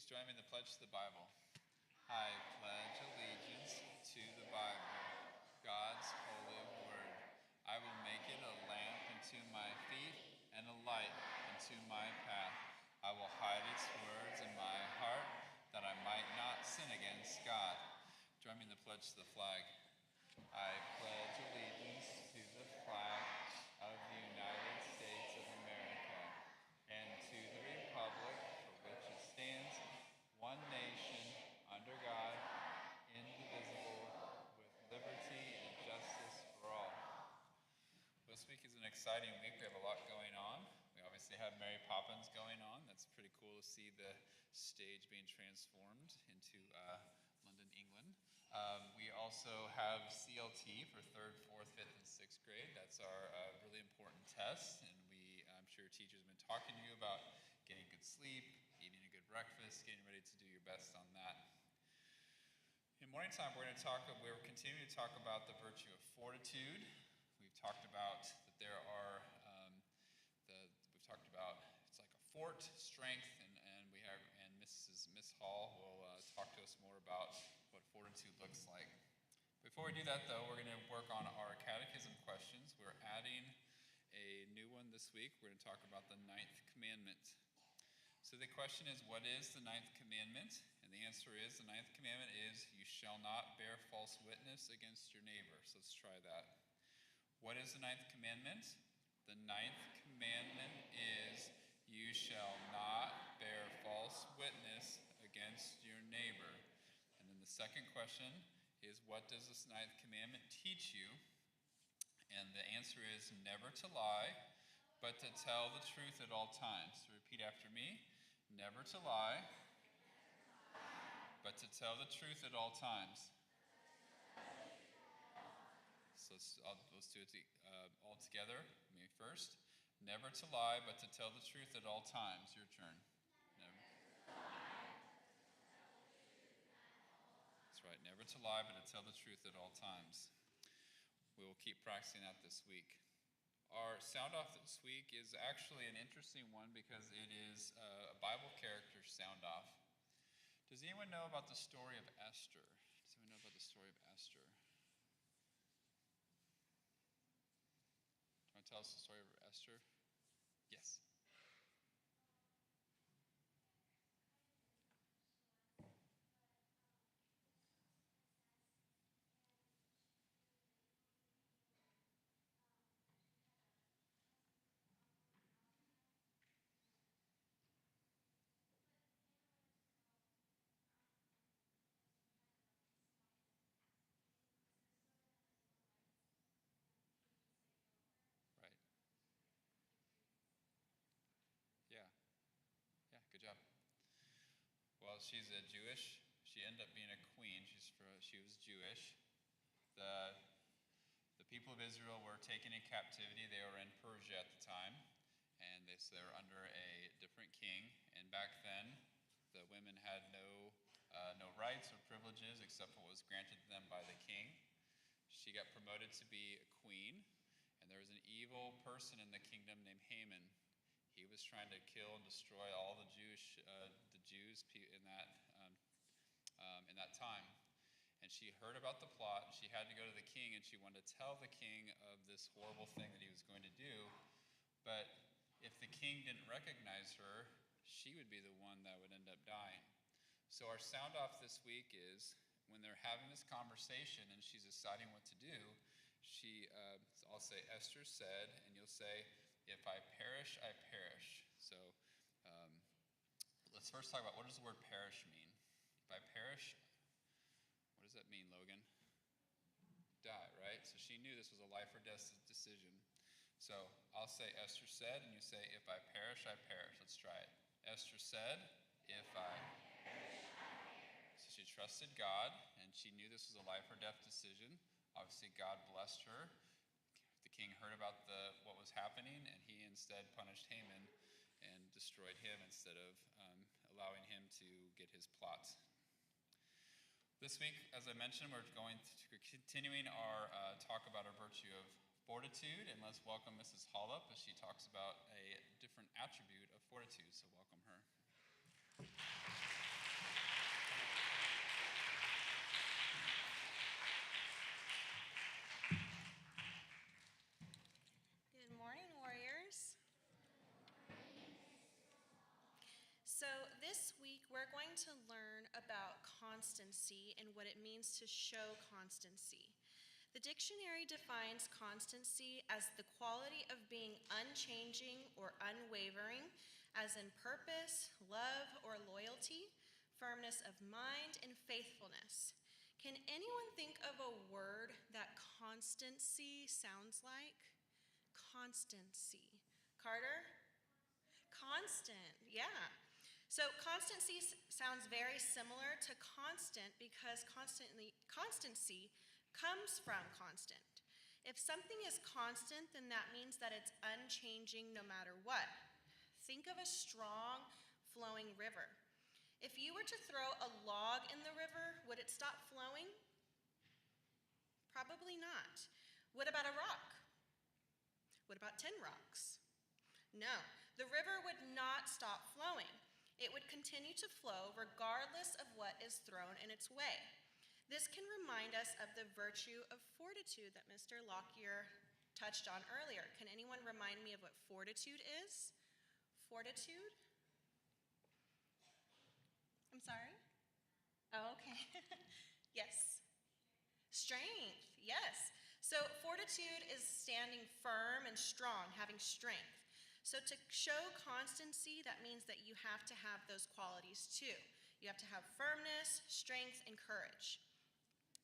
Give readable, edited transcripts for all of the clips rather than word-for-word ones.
Please join me in the pledge to the Bible. I pledge allegiance to the Bible, God's holy word. I will make it a lamp unto my feet and a light unto my path. I will hide its words in my heart that I might not sin against God. Join me in the pledge to the flag. I pledge allegiance to the flag of the United States of America and to the republic for which it stands, one nation, under God, indivisible, with liberty and justice for all. This week is an exciting week. We have a lot going on. We obviously have Mary Poppins going on. That's pretty cool to see the stage being transformed into London, England. We also have CLT for 3rd, 4th, 5th, and 6th grade. That's our really important test, and I'm sure teachers have been talking to you about getting good sleep, eating a good breakfast, getting ready to do your best on that. In morning time, we're continuing to talk about the virtue of fortitude. We've talked about that there are it's like a fort, strength, and Miss Hall will talk to us more about what fortitude looks like. Before we do that, though, we're going to work on our catechism questions. We're adding a new one this week. We're going to talk about the 9th commandment. So the question is, what is the 9th commandment? And the answer is, the 9th commandment is, you shall not bear false witness against your neighbor. So let's try that. What is the 9th commandment? The 9th commandment is, you shall not bear false witness against your neighbor. And then the second question is, what does this 9th commandment teach you? And the answer is, never to lie, but to tell the truth at all times. So repeat after me. Never to lie, but to tell the truth at all times. So let's do it all together. Me first. Never to lie, but to tell the truth at all times. Your turn. Never. That's right. Never to lie, but to tell the truth at all times. We will keep practicing that this week. Our sound off this week is actually an interesting one because it is a Bible character sound off. Does anyone know about the story of Esther? Does anyone know about the story of Esther? Do you want to tell us the story of Esther? Yes. Right. Yeah, good job. Well, she ended up being a queen. She was Jewish. The people of Israel were taken in captivity. They were in Persia at the time, and they were under a different king. And back then, the women had no rights or privileges except for what was granted to them by the king. She got promoted to be a queen, and there was an evil person in the kingdom named Haman. He was trying to kill and destroy all the Jews in that time. And she heard about the plot, and she had to go to the king, and she wanted to tell the king of this horrible thing that he was going to do. But if the king didn't recognize her, she would be the one that would end up dying. So our sound off this week is when they're having this conversation and she's deciding what to do, I'll say, Esther said, and you'll say, if I perish, I perish. So let's first talk about, what does the word perish mean? If I perish, what does that mean, Logan? Die, right? So she knew this was a life or death decision. So I'll say Esther said, and you say, if I perish, I perish. Let's try it. Esther said, if I perish, I perish. So she trusted God, and she knew this was a life or death decision. Obviously, God blessed her. The king heard about what was happening, and he instead punished Haman and destroyed him instead of allowing him to get his plot. This week, as I mentioned, we're continuing our talk about our virtue of fortitude, and let's welcome Mrs. Hall up as she talks about a different attribute of fortitude. So welcome her. going to learn about constancy and what it means to show constancy. The dictionary defines constancy as the quality of being unchanging or unwavering, as in purpose, love, or loyalty, firmness of mind, and faithfulness. Can anyone think of a word that constancy sounds like? Constancy. Carter? Constant, yeah. So constancy sounds very similar to constant because constancy comes from constant. If something is constant, then that means that it's unchanging no matter what. Think of a strong, flowing river. If you were to throw a log in the river, would it stop flowing? Probably not. What about a rock? What about 10 rocks? No, the river would not stop flowing. It would continue to flow regardless of what is thrown in its way. This can remind us of the virtue of fortitude that Mr. Lockyer touched on earlier. Can anyone remind me of what fortitude is? Fortitude? I'm sorry? Oh, okay. Yes. Strength, yes. So fortitude is standing firm and strong, having strength. So to show constancy, that means that you have to have those qualities too. You have to have firmness, strength, and courage.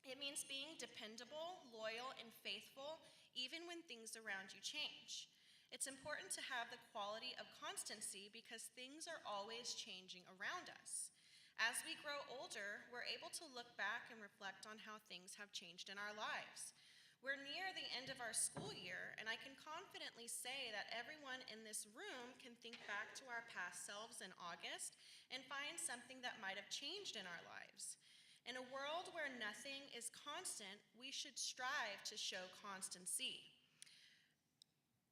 It means being dependable, loyal, and faithful, even when things around you change. It's important to have the quality of constancy because things are always changing around us. As we grow older, we're able to look back and reflect on how things have changed in our lives. We're near the end of our school year, and I can confidently say that everyone in this room can think back to our past selves in August and find something that might have changed in our lives. In a world where nothing is constant, we should strive to show constancy.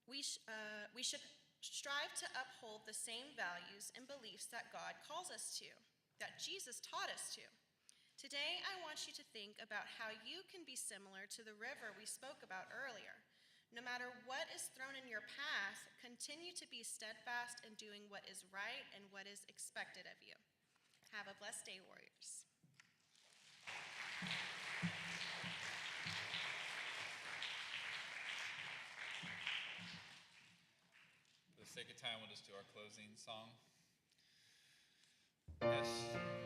We should strive to uphold the same values and beliefs that God calls us to, that Jesus taught us to. Today, I want you to think about how you can be similar to the river we spoke about earlier. No matter what is thrown in your path, continue to be steadfast in doing what is right and what is expected of you. Have a blessed day, Warriors. For the sake of time, we'll just do our closing song. Yes.